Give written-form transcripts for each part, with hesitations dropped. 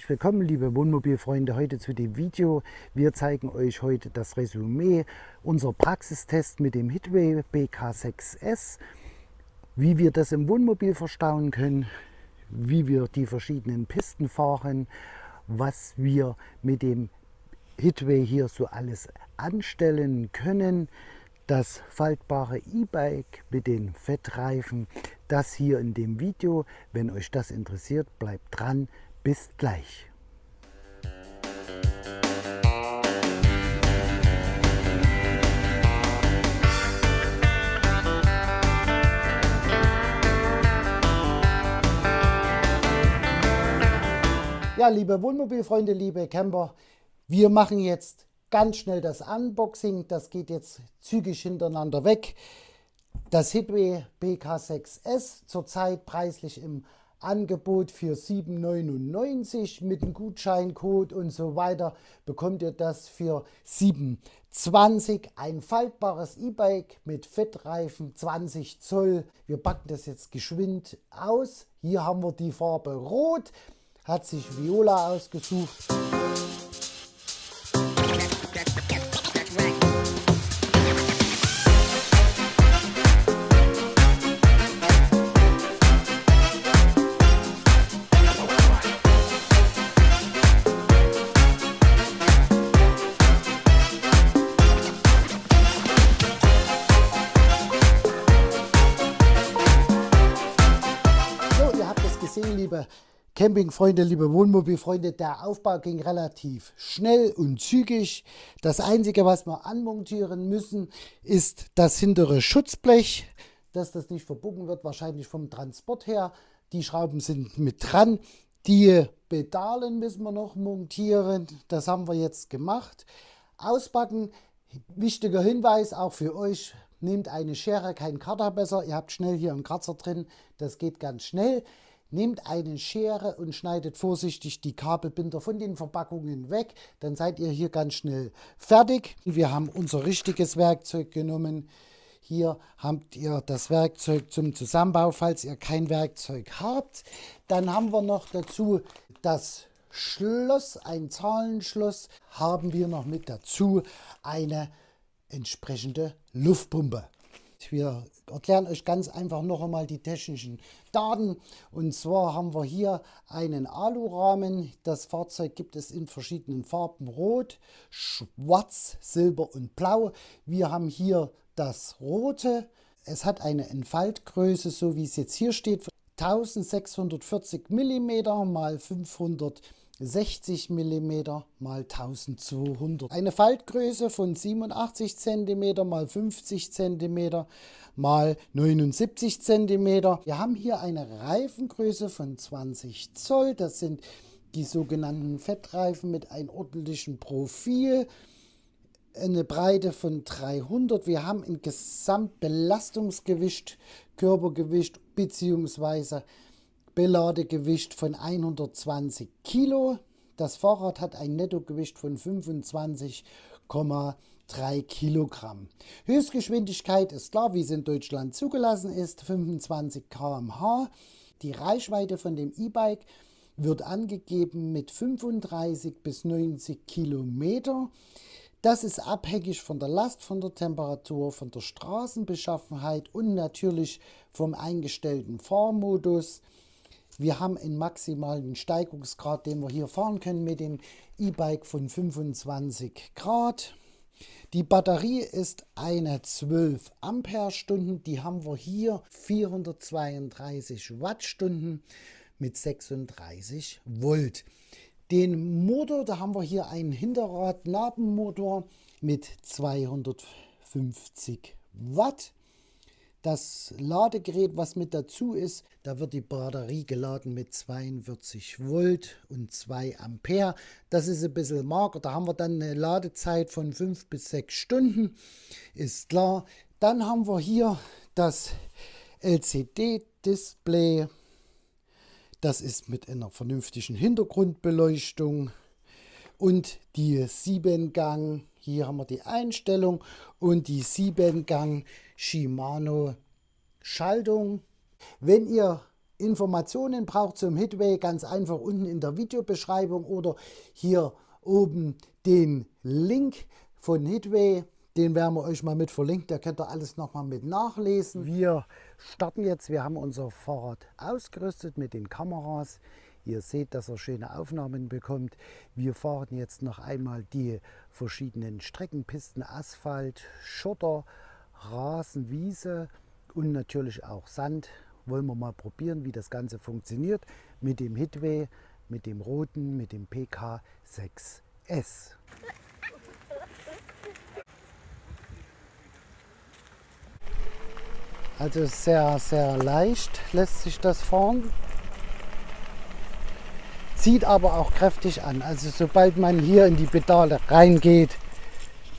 herzlich willkommen, liebe Wohnmobilfreunde, heute zu dem Video. Wir zeigen euch heute das Resümee unserer Praxistest mit dem Hitway BK6S, wie wir das im Wohnmobil verstauen können, wie wir die verschiedenen Pisten fahren, was wir mit dem Hitway hier so alles anstellen können. Das faltbare E-Bike mit den Fettreifen, das hier in dem Video. Wenn euch das interessiert, bleibt dran. Bis gleich. Ja, liebe Wohnmobilfreunde, liebe Camper, wir machen jetzt ganz schnell das Unboxing. Das geht jetzt zügig hintereinander weg. Das Hitway BK6S zurzeit preislich im Angebot für 7,99 mit dem Gutscheincode und so weiter bekommt ihr das für 7,20. Ein faltbares E-Bike mit Fettreifen, 20 Zoll. Wir packen das jetzt geschwind aus. Hier haben wir die Farbe Rot, hat sich Viola ausgesucht. Liebe Campingfreunde, liebe Wohnmobilfreunde, der Aufbau ging relativ schnell und zügig. Das Einzige, was wir anmontieren müssen, ist das hintere Schutzblech, dass das nicht verbogen wird, wahrscheinlich vom Transport her. Die Schrauben sind mit dran. Die Pedalen müssen wir noch montieren. Das haben wir jetzt gemacht. Auspacken, wichtiger Hinweis auch für euch. Nehmt eine Schere, kein Kartermesser. Ihr habt schnell hier einen Kratzer drin. Das geht ganz schnell. Nehmt eine Schere und schneidet vorsichtig die Kabelbinder von den Verpackungen weg. Dann seid ihr hier ganz schnell fertig. Wir haben unser richtiges Werkzeug genommen. Hier habt ihr das Werkzeug zum Zusammenbau, falls ihr kein Werkzeug habt. Dann haben wir noch dazu das Schloss, ein Zahlenschloss. Haben wir noch mit dazu eine entsprechende Luftpumpe. Wir erklären euch ganz einfach noch einmal die technischen Daten. Und zwar haben wir hier einen Alurahmen. Das Fahrzeug gibt es in verschiedenen Farben: Rot, Schwarz, Silber und Blau. Wir haben hier das Rote. Es hat eine Entfaltgröße, so wie es jetzt hier steht, 1640 mm mal 560 mm mal 1200. Eine Faltgröße von 87 cm mal 50 cm mal 79 cm. Wir haben hier eine Reifengröße von 20 Zoll. Das sind die sogenannten Fettreifen mit einem ordentlichen Profil. Eine Breite von 300. Wir haben ein Gesamtbelastungsgewicht, Körpergewicht bzw. Beladegewicht von 120 Kilo. Das Fahrrad hat ein Nettogewicht von 25,3 Kilogramm. Höchstgeschwindigkeit ist klar, wie es in Deutschland zugelassen ist, 25 km/h. Die Reichweite von dem E-Bike wird angegeben mit 35 bis 90 Kilometer. Das ist abhängig von der Last, von der Temperatur, von der Straßenbeschaffenheit und natürlich vom eingestellten Fahrmodus. Wir haben einen maximalen Steigungsgrad, den wir hier fahren können mit dem E-Bike von 25 Grad. Die Batterie ist eine 12 Ampere-Stunden. Die haben wir hier 432 Wattstunden mit 36 Volt. Den Motor, da haben wir hier einen Hinterrad-Nabenmotor mit 250 Watt. Das Ladegerät, was mit dazu ist, da wird die Batterie geladen mit 42 Volt und 2 Ampere. Das ist ein bisschen mager. Da haben wir dann eine Ladezeit von 5 bis 6 Stunden. Ist klar. Dann haben wir hier das LCD-Display. Das ist mit einer vernünftigen Hintergrundbeleuchtung. Und die 7-Gang, hier haben wir die Einstellung und die 7-Gang Shimano Schaltung. Wenn ihr Informationen braucht zum Hitway, ganz einfach unten in der Videobeschreibung oder hier oben den Link von Hitway. Den werden wir euch mal mit verlinken, da könnt ihr alles nochmal mit nachlesen. Wir starten jetzt, wir haben unser Fahrrad ausgerüstet mit den Kameras. Ihr seht, dass er schöne Aufnahmen bekommt. Wir fahren jetzt noch einmal die verschiedenen Strecken, Pisten, Asphalt, Schotter, Rasen, Wiese und natürlich auch Sand. Wollen wir mal probieren, wie das Ganze funktioniert mit dem Hitway, mit dem roten, mit dem PK6S. Also sehr, sehr leicht lässt sich das fahren. Zieht aber auch kräftig an. Also sobald man hier in die Pedale reingeht,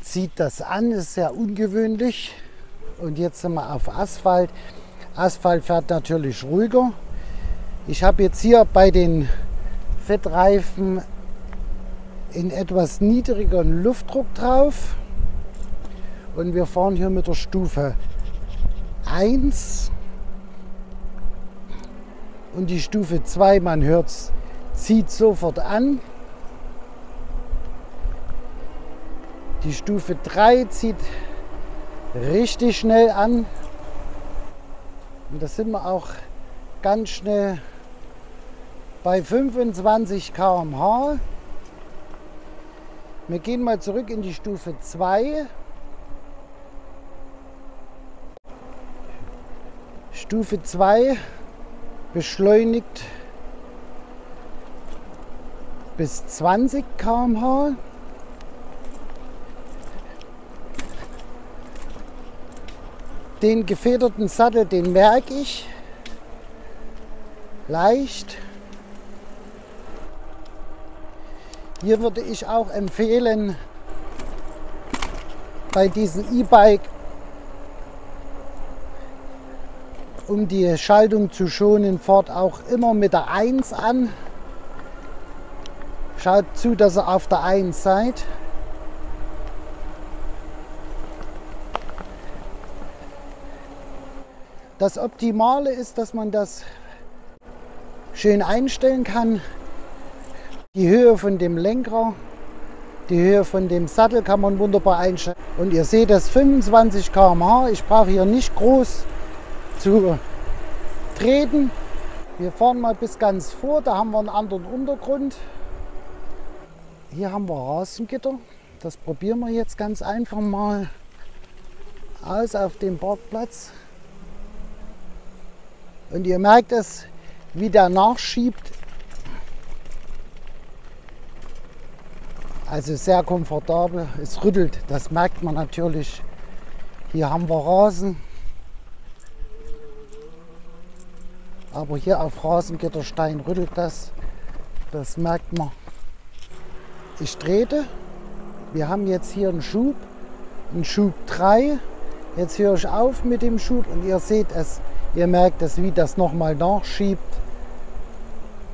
zieht das an. Ist sehr ungewöhnlich. Und jetzt sind wir auf Asphalt. Asphalt fährt natürlich ruhiger. Ich habe jetzt hier bei den Fettreifen in etwas niedrigeren Luftdruck drauf. Und wir fahren hier mit der Stufe 1 und die Stufe 2, man hört es, zieht sofort an. Die Stufe 3 zieht richtig schnell an. Und da sind wir auch ganz schnell bei 25 km/h. Wir gehen mal zurück in die Stufe 2. Stufe 2 beschleunigt bis 20 km/h. Den gefederten Sattel, den merke ich leicht. Hier würde ich auch empfehlen, bei diesem E-Bike, um die Schaltung zu schonen, fahrt auch immer mit der 1 an. Schaut zu, dass ihr auf der 1 seid. Das Optimale ist, dass man das schön einstellen kann. Die Höhe von dem Lenker, die Höhe von dem Sattel kann man wunderbar einstellen. Und ihr seht das 25 km/h. Ich brauche hier nicht groß zu treten. Wir fahren mal bis ganz vor, da haben wir einen anderen Untergrund. Hier haben wir Rasengitter. Das probieren wir jetzt ganz einfach mal aus auf dem Parkplatz. Und ihr merkt es, wie der nachschiebt. Also sehr komfortabel. Es rüttelt, das merkt man natürlich. Hier haben wir Rasen. Aber hier auf Rasengitterstein rüttelt das. Das merkt man. Ich trete. Wir haben jetzt hier einen Schub 3. Jetzt höre ich auf mit dem Schub und ihr seht es. Ihr merkt es, wie das nochmal nachschiebt.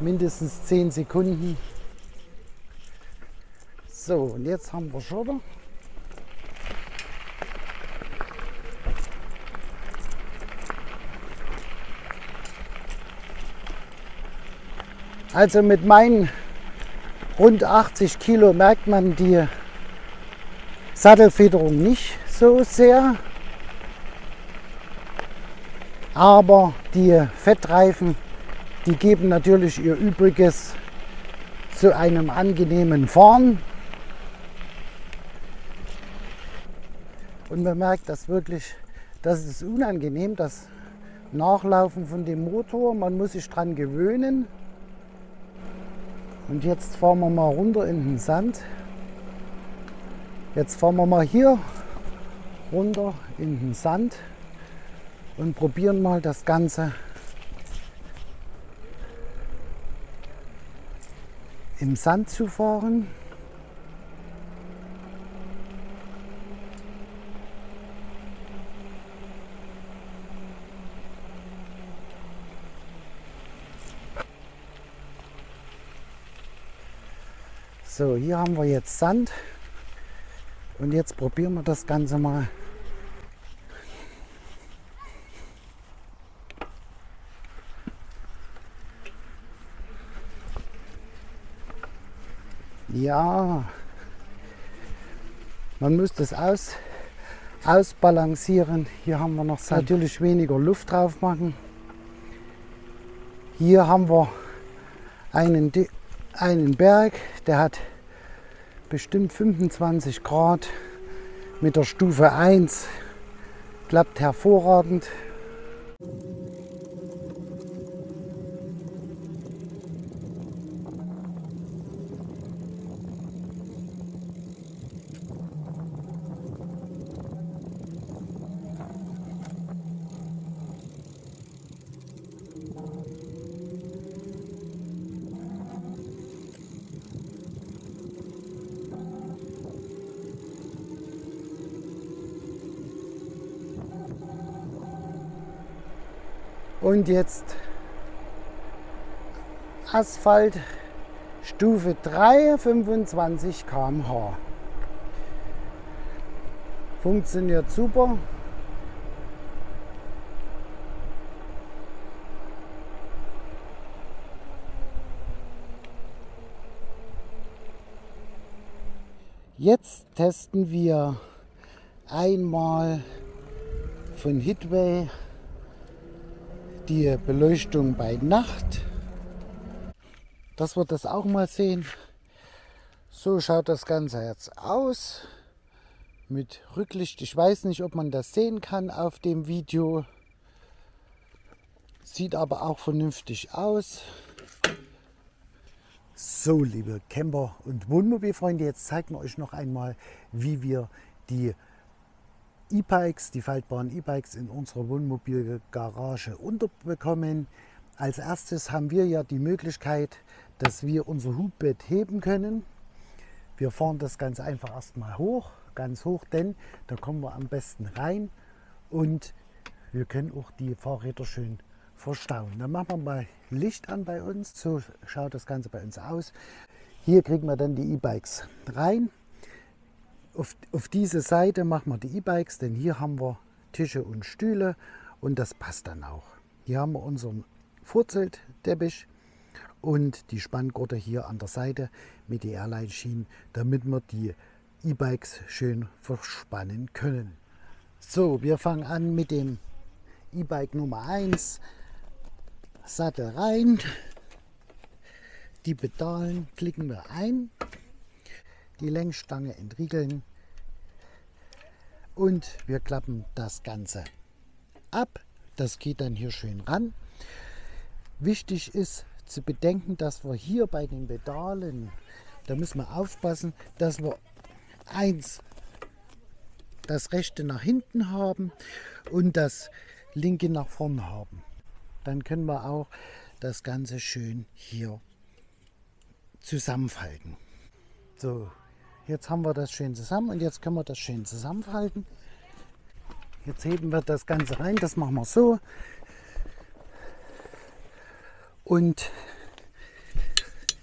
Mindestens 10 Sekunden. So, und jetzt haben wir Schotter. Also mit meinen rund 80 Kilo merkt man die Sattelfederung nicht so sehr. Aber die Fettreifen, die geben natürlich ihr Übriges zu einem angenehmen Fahren. Und man merkt das wirklich, das ist unangenehm, das Nachlaufen von dem Motor. Man muss sich dran gewöhnen. Und jetzt fahren wir mal runter in den Sand. Jetzt fahren wir mal hier runter in den Sand und probieren mal das Ganze im Sand zu fahren. So, hier haben wir jetzt Sand und jetzt probieren wir das Ganze mal. Ja, man muss das ausbalancieren. Hier haben wir noch natürlich weniger Luft drauf machen. Hier haben wir einen Berg, der hat bestimmt 25 Grad mit der Stufe 1. Klappt hervorragend. Und jetzt Asphalt Stufe 3, 25 km/h. Funktioniert super. Jetzt testen wir einmal von Hitway die Beleuchtung bei Nacht, dass wir das auch mal sehen. So schaut das Ganze jetzt aus mit Rücklicht. Ich weiß nicht, ob man das sehen kann auf dem Video. Sieht aber auch vernünftig aus. So, liebe Camper- und Wohnmobilfreunde, jetzt zeigen wir euch noch einmal, wie wir die E-Bikes, die faltbaren E-Bikes in unserer Wohnmobilgarage unterbekommen. Als erstes haben wir ja die Möglichkeit, dass wir unser Hubbett heben können. Wir fahren das ganz einfach erstmal hoch, ganz hoch, denn da kommen wir am besten rein und wir können auch die Fahrräder schön verstauen. Dann machen wir mal Licht an bei uns. So schaut das Ganze bei uns aus. Hier kriegen wir dann die E-Bikes rein. Auf diese Seite machen wir die E-Bikes, denn hier haben wir Tische und Stühle und das passt dann auch. Hier haben wir unseren Vorzeltteppich und die Spanngurte hier an der Seite mit den Airline-Schienen, damit wir die E-Bikes schön verspannen können. So, wir fangen an mit dem E-Bike Nummer 1. Sattel rein, die Pedalen klicken wir ein, die Lenkstange entriegeln und wir klappen das Ganze ab. Das geht dann hier schön ran. Wichtig ist zu bedenken, dass wir hier bei den Pedalen, da müssen wir aufpassen, dass wir das rechte nach hinten haben und das linke nach vorne haben. Dann können wir auch das Ganze schön hier zusammenfalten. So, jetzt haben wir das schön zusammen und jetzt können wir das schön zusammenfalten. Jetzt heben wir das Ganze rein, das machen wir so und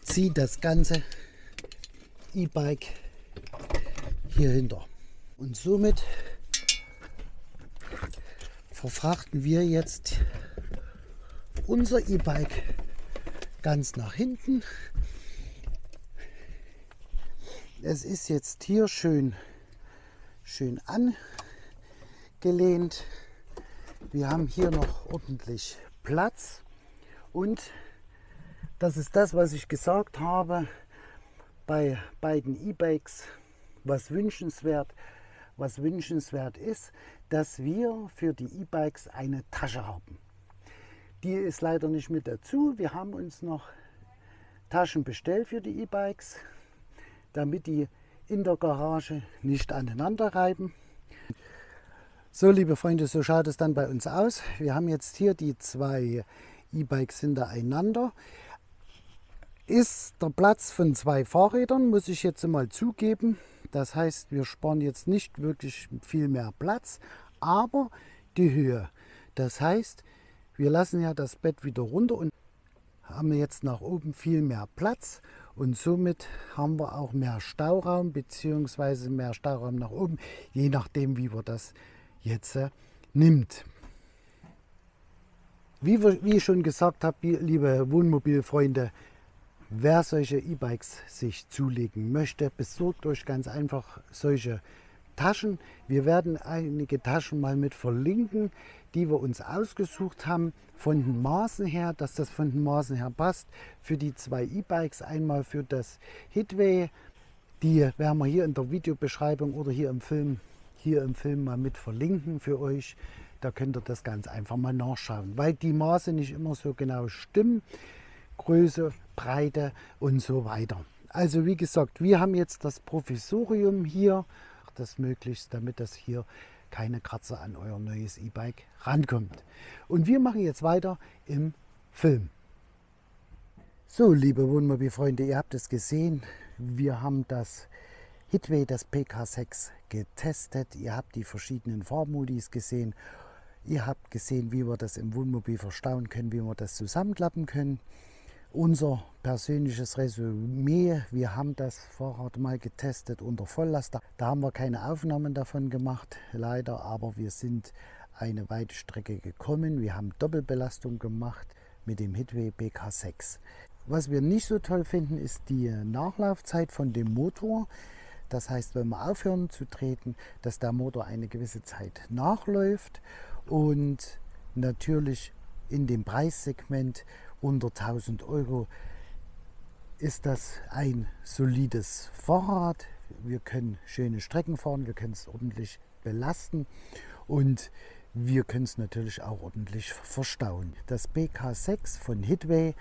ziehen das ganze E-Bike hier hinter. Und somit verfrachten wir jetzt unser E-Bike ganz nach hinten. Es ist jetzt hier schön angelehnt. Wir haben hier noch ordentlich Platz und das ist das, was ich gesagt habe bei beiden E-Bikes, was wünschenswert ist, dass wir für die E-Bikes eine Tasche haben. Die ist leider nicht mit dazu. Wir haben uns noch Taschen bestellt für die E-Bikes, damit die in der Garage nicht aneinander reiben. So, liebe Freunde, so schaut es dann bei uns aus. Wir haben jetzt hier die zwei E-Bikes hintereinander. Ist der Platz von zwei Fahrrädern, muss ich jetzt mal zugeben. Das heißt, wir sparen jetzt nicht wirklich viel mehr Platz, aber die Höhe. Das heißt, wir lassen ja das Bett wieder runter und haben jetzt nach oben viel mehr Platz und somit haben wir auch mehr Stauraum bzw. mehr Stauraum nach oben, je nachdem wie wir das jetzt nimmt. Wie ich schon gesagt habe, liebe Wohnmobilfreunde, Wer solche E-Bikes sich zulegen möchte, besorgt euch ganz einfach solche Taschen. Wir werden einige Taschen mal mit verlinken, die wir uns ausgesucht haben, von den Maßen her, dass das von den Maßen her passt. Für die zwei E-Bikes, einmal für das Hitway, die werden wir hier in der Videobeschreibung oder hier im Film mal mit verlinken für euch. Da könnt ihr das ganz einfach mal nachschauen, weil die Maße nicht immer so genau stimmen. Größe, Breite und so weiter. Also wie gesagt, wir haben jetzt das Provisorium hier, das möglichst, damit das hier keine Kratzer an euer neues E-Bike rankommt. Und wir machen jetzt weiter im Film. So, liebe Wohnmobilfreunde, ihr habt es gesehen, wir haben das Hitway, das PK6 getestet. Ihr habt die verschiedenen Fahrmodis gesehen. Ihr habt gesehen, wie wir das im Wohnmobil verstauen können, wie wir das zusammenklappen können. Unser persönliches Resümee: Wir haben das Fahrrad mal getestet unter Volllast. Da haben wir keine Aufnahmen davon gemacht, leider, aber wir sind eine weite Strecke gekommen. Wir haben Doppelbelastung gemacht mit dem Hitway PK6. Was wir nicht so toll finden, ist die Nachlaufzeit von dem Motor. Das heißt, wenn wir aufhören zu treten, dass der Motor eine gewisse Zeit nachläuft, und natürlich in dem Preissegment unter 1000 Euro ist das ein solides Fahrrad. Wir können schöne Strecken fahren, wir können es ordentlich belasten und wir können es natürlich auch ordentlich verstauen. Das PK6 von Hitway,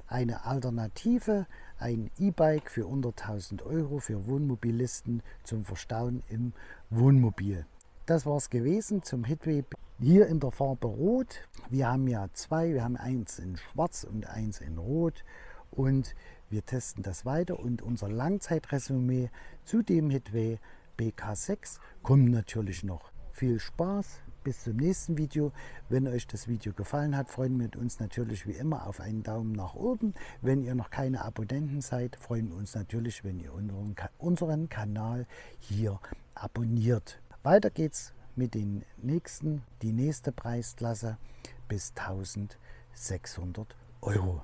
eine Alternative, ein E-Bike für unter 1000 Euro für Wohnmobilisten zum Verstauen im Wohnmobil. Das war es gewesen zum Hitway hier in der Farbe Rot. Wir haben ja zwei, wir haben eins in Schwarz und eins in Rot und wir testen das weiter, und unser Langzeitresümee zu dem Hitway PK6 kommt natürlich noch. Viel Spaß, bis zum nächsten Video. Wenn euch das Video gefallen hat, freuen wir uns natürlich wie immer auf einen Daumen nach oben. Wenn ihr noch keine Abonnenten seid, freuen wir uns natürlich, wenn ihr unseren Kanal hier abonniert. Weiter geht's mit den nächsten, die nächste Preisklasse bis 1600 Euro.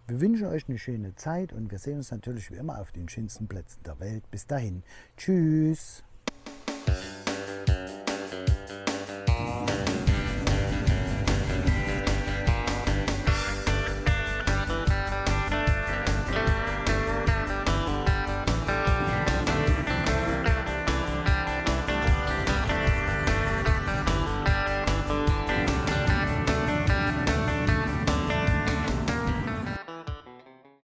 Wir wünschen euch eine schöne Zeit und wir sehen uns natürlich wie immer auf den schönsten Plätzen der Welt. Bis dahin. Tschüss.